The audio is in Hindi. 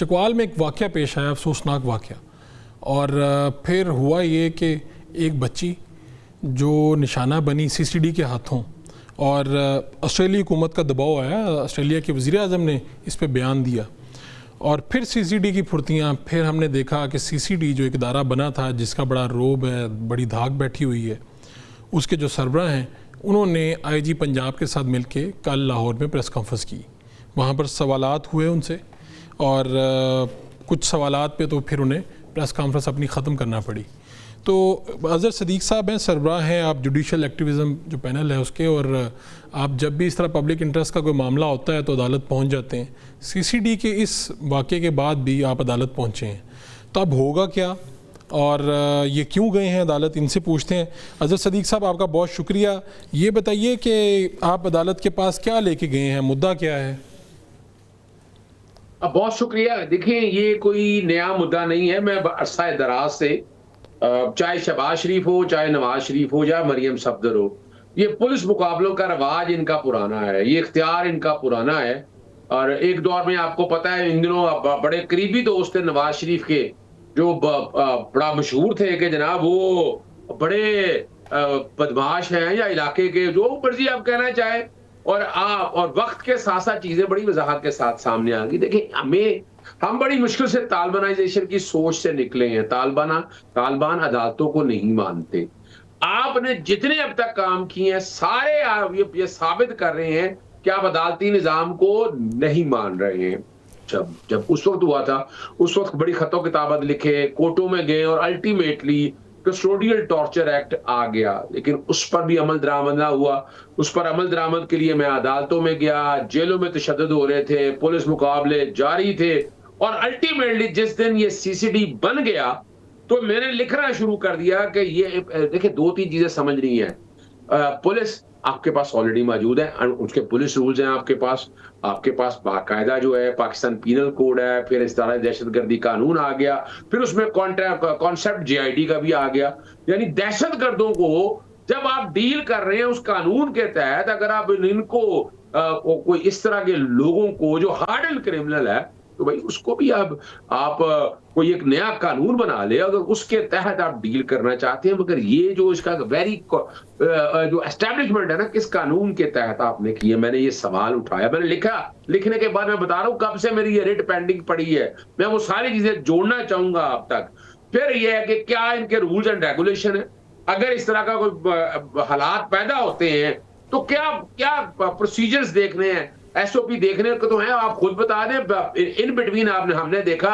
चकवाल में एक वाक़या पेश आया, अफसोसनाक वाक़या। और फिर हुआ ये कि एक बच्ची जो निशाना बनी सीसीडी के हाथों, और ऑस्ट्रेलिया हुकूमत का दबाव आया, ऑस्ट्रेलिया के वज़ीर आज़म ने इस पे बयान दिया और फिर सीसीडी की फुर्तियाँ। फिर हमने देखा कि सीसीडी जो एक इदारा बना था जिसका बड़ा रोब है, बड़ी धाक बैठी हुई है, उसके जो सरबराह हैं उन्होंने आईजी पंजाब के साथ मिलके कल लाहौर में प्रेस कॉन्फ्रेंस की। वहाँ पर सवालात हुए उनसे और कुछ सवालात पे तो फिर उन्हें प्रेस कॉन्फ्रेंस अपनी ख़त्म करना पड़ी। तो अज़हर सदीक़ साहब हैं, सरबराह हैं आप जुडिशल एक्टिविज़म जो पैनल है उसके, और आप जब भी इस तरह पब्लिक इंटरेस्ट का कोई मामला होता है तो अदालत पहुंच जाते हैं। सीसीडी के इस वाक़े के बाद भी आप अदालत पहुंचे हैं, तो अब होगा क्या और ये क्यों गए हैं अदालत, इनसे पूछते हैं। अज़हर सदीक़ साहब, आपका बहुत शुक्रिया। ये बताइए कि आप अदालत के पास क्या लेके गए हैं, मुद्दा क्या है? बहुत शुक्रिया। देखिए, ये कोई नया मुद्दा नहीं है। मैं अरसा दराज से, चाहे शहबाज शरीफ हो, चाहे नवाज शरीफ हो, या मरियम सफदर हो, ये पुलिस मुकाबलों का रवाज इनका पुराना है, ये इख्तियार इनका पुराना है। और एक दौर में आपको पता है, इन दिनों बड़े करीबी दोस्त थे नवाज शरीफ के, जो बड़ा मशहूर थे कि जनाब वो बड़े बदमाश हैं, या इलाके के, जो मर्जी आप कहना चाहे। और वक्त के साथ साथ चीजें बड़ी वजाहत के साथ सामने आ गई। देखिए, हम बड़ी मुश्किल से तालिबानाइजेशन की सोच से निकले हैं। तालिबान अदालतों को नहीं मानते। आपने जितने अब तक काम किए हैं सारे आप ये साबित कर रहे हैं कि आप अदालती निजाम को नहीं मान रहे हैं। जब उस वक्त हुआ था, उस वक्त बड़ी खतो किताबत लिखे, कोर्टों में गए, और अल्टीमेटली कस्टोडियल टॉर्चर एक्ट आ गया, लेकिन उस पर भी अमल दरामद ना हुआ। उस पर अमल दरामद के लिए मैं अदालतों में गया, जेलों में तशद्दुद हो रहे थे, पुलिस मुकाबले जारी थे, और अल्टीमेटली जिस दिन ये सीसीडी बन गया तो मैंने लिखना शुरू कर दिया कि ये देखिए, दो तीन चीजें समझनी है। पुलिस आपके पास ऑलरेडी मौजूद है, उसके पुलिस रूल्स हैं आपके पास बाकायदा जो है पाकिस्तान पीनल कोड है, फिर इस तरह दहशतगर्दी कानून आ गया, फिर उसमें कॉन्सेप्ट जेआईडी का भी आ गया। यानी दहशतगर्दों को जब आप डील कर रहे हैं उस कानून के तहत, अगर आप इनको कोई इस तरह के लोगों को जो हार्डन क्रिमिनल है, तो भाई उसको भी आप कोई एक नया कानून बना ले, अगर उसके तहत आप डील करना चाहते हैं। मगर ये जो इसका जो एस्टेब्लिशमेंट है ना, किस कानून के तहत आपने किया, मैंने ये सवाल उठाया, मैंने लिखा। लिखने के बाद मैं बता रहा हूं कब से मेरी ये रिट पेंडिंग पड़ी है। मैं वो सारी चीजें जोड़ना चाहूंगा आप तक। फिर ये है कि क्या इनके रूल्स एंड रेगुलेशन है, अगर इस तरह का कोई हालात पैदा होते हैं तो क्या क्या प्रोसीजर्स देखने हैं, एसओपी देखने को तो है। आप खुद बता दें, इन बिटवीन हमने देखा